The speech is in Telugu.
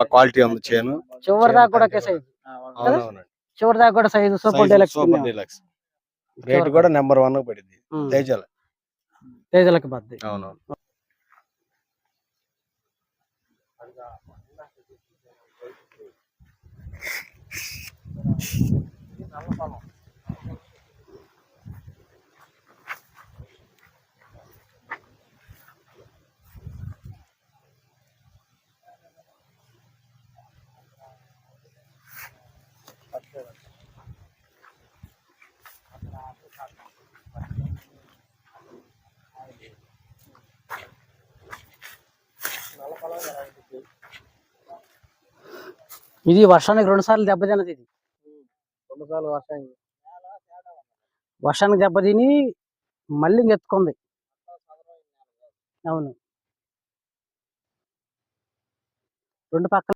క్వాలిటీ ఉంది చేను. చివరి దాకా కూడా ఒకే సైజు. అవునవునండి. చివరి దాకా కూడా size super deluxe super deluxe. Rate కూడా నెంబర్ 1 పడింది. తేజలకి పడుతుంది. అవునవును. ఇది వర్షానికి 2 సార్లు దెబ్బతిన్నది. ఇది 2 సార్లు వర్షానికి దెబ్బతిని మళ్ళీ ఎత్తుకుంది. అవును, 2 పక్కల